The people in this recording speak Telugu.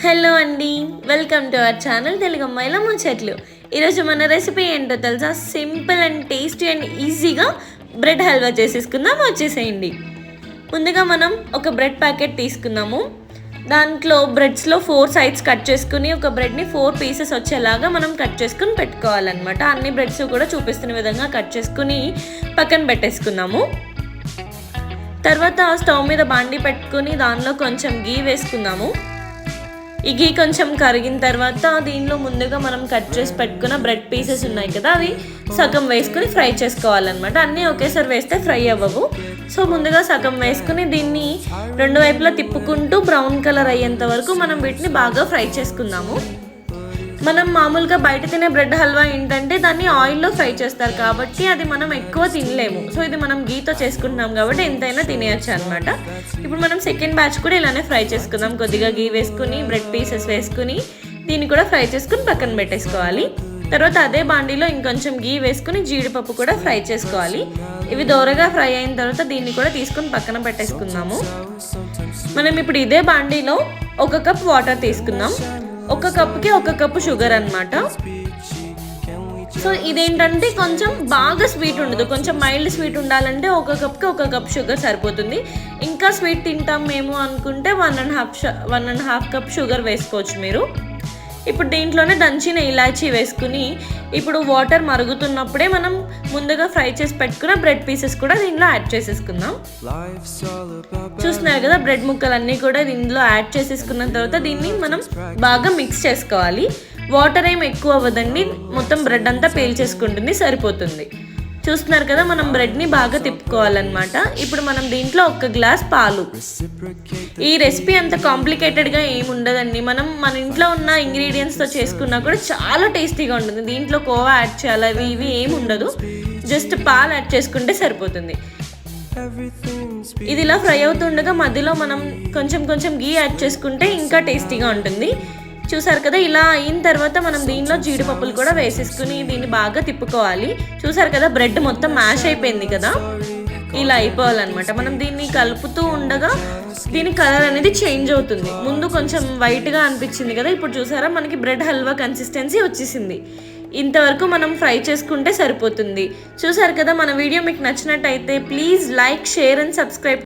హలో అండి, welcome to our channel Telugu అమ్మాయిల ముచ్చట్లు. ఈరోజు మన రెసిపీ ఏంటో తెలుసా? సింపుల్ అండ్ టేస్టీ అండ్ ఈజీగా బ్రెడ్ హల్వా చేసేసుకుందాం. వచ్చేసేయండి. ముందుగా మనం ఒక బ్రెడ్ ప్యాకెట్ తీసుకున్నాము. దాంట్లో బ్రెడ్స్లో 4 సైడ్స్ కట్ చేసుకుని ఒక బ్రెడ్ని 4 పీసెస్ వచ్చేలాగా మనం కట్ చేసుకుని పెట్టుకోవాలన్నమాట. అన్ని బ్రెడ్స్ కూడా చూపిస్తున్న విధంగా కట్ చేసుకుని పక్కన పెట్టేసుకున్నాము. తర్వాత స్టవ్ మీద బాండి పెట్టుకుని దానిలో కొంచెం గీ వేసుకుందాము. ఈ గీ కొంచెం కరిగిన తర్వాత దీనిలో ముందుగా మనం కట్ చేసి పెట్టుకున్న బ్రెడ్ పీసెస్ ఉన్నాయి కదా, అవి సగం వేసుకుని ఫ్రై చేసుకోవాలన్నమాట. అన్నీ ఒకేసారి వేస్తే ఫ్రై అవ్వవు. సో ముందుగా సగం వేసుకుని దీన్ని 2 వైపులా తిప్పుకుంటూ బ్రౌన్ కలర్ అయ్యేంత వరకు మనం వీటిని బాగా ఫ్రై చేసుకుందాము. మనం మామూలుగా బయట తినే బ్రెడ్ హల్వా ఏంటంటే దాన్ని ఆయిల్లో ఫ్రై చేస్తారు కాబట్టి అది మనం ఎక్కువ తినలేము. సో ఇది మనం గీతో చేసుకుంటున్నాం కాబట్టి ఎంతైనా తినేయచ్చు అనమాట. ఇప్పుడు మనం సెకండ్ బ్యాచ్ కూడా ఇలానే ఫ్రై చేసుకుందాం. కొద్దిగా గీ వేసుకుని బ్రెడ్ పీసెస్ వేసుకుని దీన్ని కూడా ఫ్రై చేసుకుని పక్కన పెట్టేసుకోవాలి. తర్వాత అదే బాండీలో ఇంకొంచెం గీ వేసుకుని జీడిపప్పు కూడా ఫ్రై చేసుకోవాలి. ఇవి దోరగా ఫ్రై అయిన తర్వాత దీన్ని కూడా తీసుకుని పక్కన పెట్టేసుకుందాము. మనం ఇప్పుడు ఇదే బాండీలో 1 కప్ వాటర్ తీసుకుందాం. 1 కప్కి 1 కప్పు షుగర్ అనమాట. సో ఇదేంటంటే కొంచెం బాగా స్వీట్ ఉండదు, కొంచెం మైల్డ్ స్వీట్ ఉండాలంటే 1 కప్కి 1 కప్ షుగర్ సరిపోతుంది. ఇంకా స్వీట్ తింటాం మేము అనుకుంటే 1.5 కప్ షుగర్ వేసుకోవచ్చు మీరు. ఇప్పుడు దీంట్లోనే దంచిన ఇలాచీ వేసుకుని ఇప్పుడు వాటర్ మరుగుతున్నప్పుడే మనం ముందుగా ఫ్రై చేసి పెట్టుకున్న బ్రెడ్ పీసెస్ కూడా దీనిలో యాడ్ చేసేసుకుందాం. చూస్తున్నారు కదా, బ్రెడ్ ముక్కలన్నీ కూడా దీనిలో యాడ్ చేసేసుకున్న తర్వాత దీన్ని మనం బాగా మిక్స్ చేసుకోవాలి. వాటర్ ఏం ఎక్కువ అవ్వదండి, మొత్తం బ్రెడ్ అంతా పీల్చేసుకుంటుంది, సరిపోతుంది. చూస్తున్నారు కదా, మనం బ్రెడ్ని బాగా తిప్పుకోవాలన్నమాట. ఇప్పుడు మనం దీంట్లో 1 గ్లాస్ పాలు. ఈ రెసిపీ అంత కాంప్లికేటెడ్గా ఏమి ఉండదండి. మనం మన ఇంట్లో ఉన్న ఇంగ్రీడియంట్స్తో చేసుకున్నా కూడా చాలా టేస్టీగా ఉంటుంది. దీంట్లో కోవా యాడ్ చేయాలి, అవి ఇవి ఏమి ఉండదు. జస్ట్ పాలు యాడ్ చేసుకుంటే సరిపోతుంది. ఇది ఇలా ఫ్రై అవుతుండగా మధ్యలో మనం కొంచెం గీ యాడ్ చేసుకుంటే ఇంకా టేస్టీగా ఉంటుంది. చూసారు కదా, ఇలా అయిన తర్వాత మనం దీనిలో జీడిపప్పులు కూడా వేసేసుకుని దీన్ని బాగా తిప్పుకోవాలి. చూసారు కదా, బ్రెడ్ మొత్తం మ్యాష్ అయిపోయింది కదా, ఇలా అయిపోవాలన్నమాట. మనం దీన్ని కలుపుతూ ఉండగా దీని కలర్ అనేది చేంజ్ అవుతుంది. ముందు కొంచెం వైట్గా అనిపించింది కదా, ఇప్పుడు చూసారా మనకి బ్రెడ్ హల్వా కన్సిస్టెన్సీ వచ్చేసింది. ఇంతవరకు మనం ఫ్రై చేసుకుంటే సరిపోతుంది. చూసారు కదా, మన వీడియో మీకు నచ్చినట్టయితే please like, share and subscribe.